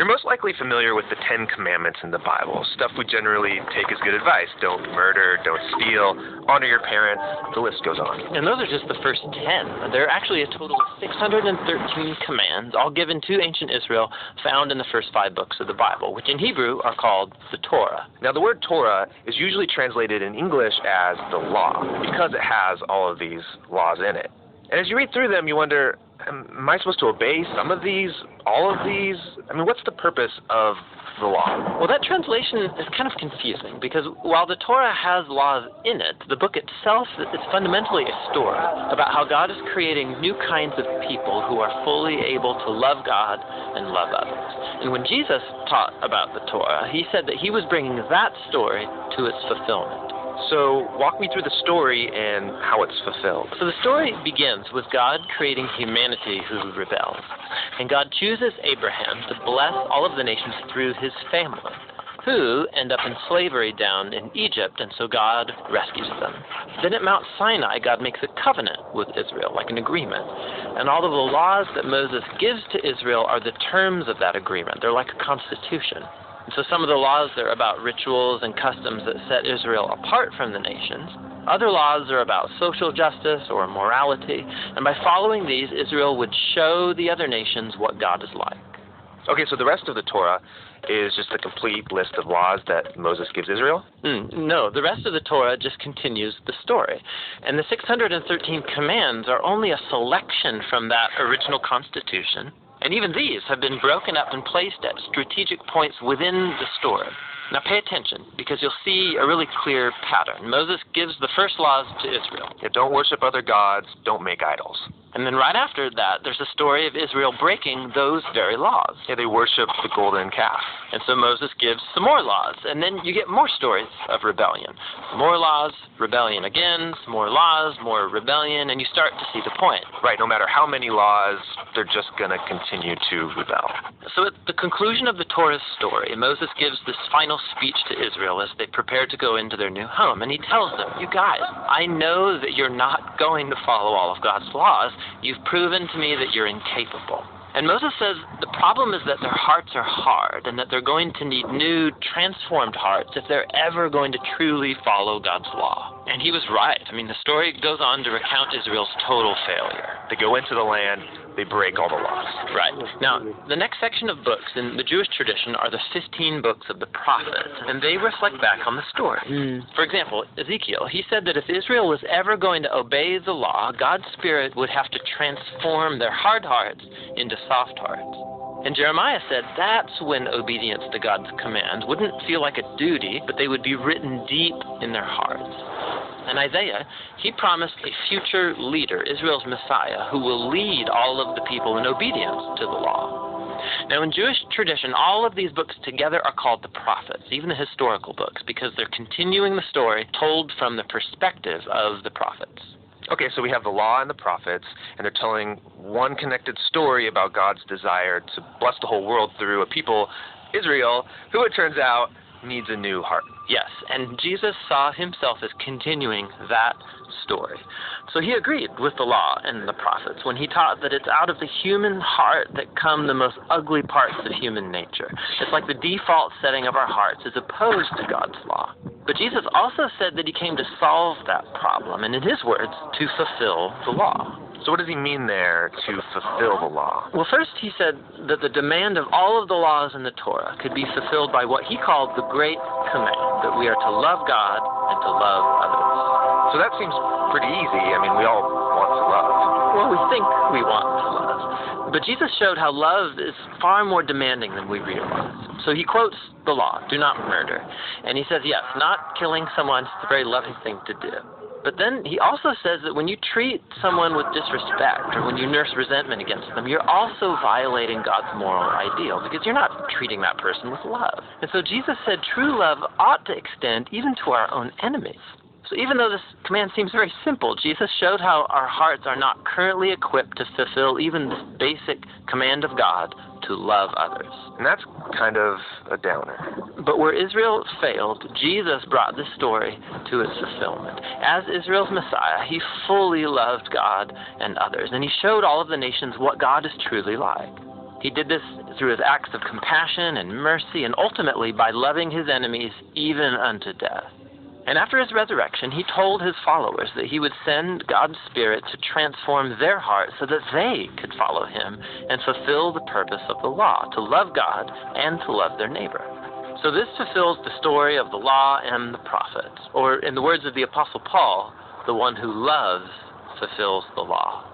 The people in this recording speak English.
You're most likely familiar with the 10 Commandments in the Bible, stuff we generally take as good advice. Don't murder, don't steal, honor your parents, the list goes on. And those are just the first 10. There are actually a total of 613 commands, all given to ancient Israel, found in the first 5 books of the Bible, which in Hebrew are called the Torah. Now, the word Torah is usually translated in English as the law, because it has all of these laws in it. And as you read through them, you wonder, am I supposed to obey some of these, all of these? I mean, what's the purpose of the law? Well, that translation is kind of confusing, because while the Torah has laws in it, the book itself is fundamentally a story about how God is creating new kinds of people who are fully able to love God and love others. And when Jesus taught about the Torah, he said that he was bringing that story to its fulfillment. So walk me through the story and how it's fulfilled. So the story begins with God creating humanity who rebels. And God chooses Abraham to bless all of the nations through his family, who end up in slavery down in Egypt, and so God rescues them. Then at Mount Sinai, God makes a covenant with Israel, like an agreement. And all of the laws that Moses gives to Israel are the terms of that agreement. They're like a constitution. So some of the laws are about rituals and customs that set Israel apart from the nations. Other laws are about social justice or morality. And by following these, Israel would show the other nations what God is like. Okay, so the rest of the Torah is just a complete list of laws that Moses gives Israel? No, the rest of the Torah just continues the story. And the 613 commands are only a selection from that original constitution. And even these have been broken up and placed at strategic points within the story. Now pay attention, because you'll see a really clear pattern. Moses gives the first laws to Israel. Yeah, don't worship other gods, don't make idols. And then right after that, there's a story of Israel breaking those very laws. Yeah, they worship the golden calf. And so Moses gives some more laws, and then you get more stories of rebellion. More laws, rebellion again, some more laws, more rebellion, and you start to see the point. Right, no matter how many laws, they're just going to continue to rebel. So at the conclusion of the Torah's story, Moses gives this final speech to Israel as they prepare to go into their new home, and he tells them, you guys, I know that you're not going to follow all of God's laws. You've proven to me that you're incapable. And Moses says the problem is that their hearts are hard and that they're going to need new, transformed hearts if they're ever going to truly follow God's law. And he was right. I mean, the story goes on to recount Israel's total failure. They go into the land, they break all the laws. Right. Now, the next section of books in the Jewish tradition are the 15 books of the prophets, and they reflect back on the story. For example, Ezekiel, he said that if Israel was ever going to obey the law, God's Spirit would have to transform their hard hearts into soft hearts. And Jeremiah said that's when obedience to God's commands wouldn't feel like a duty, but they would be written deep in their hearts. And Isaiah, he promised a future leader, Israel's Messiah, who will lead all of the people in obedience to the law. Now, in Jewish tradition, all of these books together are called the prophets, even the historical books, because they're continuing the story told from the perspective of the prophets. Okay, so we have the law and the prophets, and they're telling one connected story about God's desire to bless the whole world through a people, Israel, who it turns out needs a new heart. Yes, and Jesus saw himself as continuing that story. So he agreed with the law and the prophets when he taught that it's out of the human heart that come the most ugly parts of human nature. It's like the default setting of our hearts as opposed to God's law. But Jesus also said that he came to solve that problem, and in his words, to fulfill the law. So what does he mean there, to fulfill the law? Well, first he said that the demand of all of the laws in the Torah could be fulfilled by what he called the Great Command, that we are to love God and to love others. So that seems pretty easy. I mean, we all want to love. Well, we think we want to love. But Jesus showed how love is far more demanding than we realize. So he quotes the law, do not murder. And he says, yes, not killing someone is a very loving thing to do. But then he also says that when you treat someone with disrespect or when you nurse resentment against them, you're also violating God's moral ideal because you're not treating that person with love. And so Jesus said true love ought to extend even to our own enemies. So even though this command seems very simple, Jesus showed how our hearts are not currently equipped to fulfill even this basic command of God to love others. And that's kind of a downer. But where Israel failed, Jesus brought this story to its fulfillment. As Israel's Messiah, he fully loved God and others, and he showed all of the nations what God is truly like. He did this through his acts of compassion and mercy, and ultimately by loving his enemies even unto death. And after his resurrection, he told his followers that he would send God's Spirit to transform their hearts so that they could follow him and fulfill the purpose of the law, to love God and to love their neighbor. So this fulfills the story of the law and the prophets, or in the words of the Apostle Paul, the one who loves fulfills the law.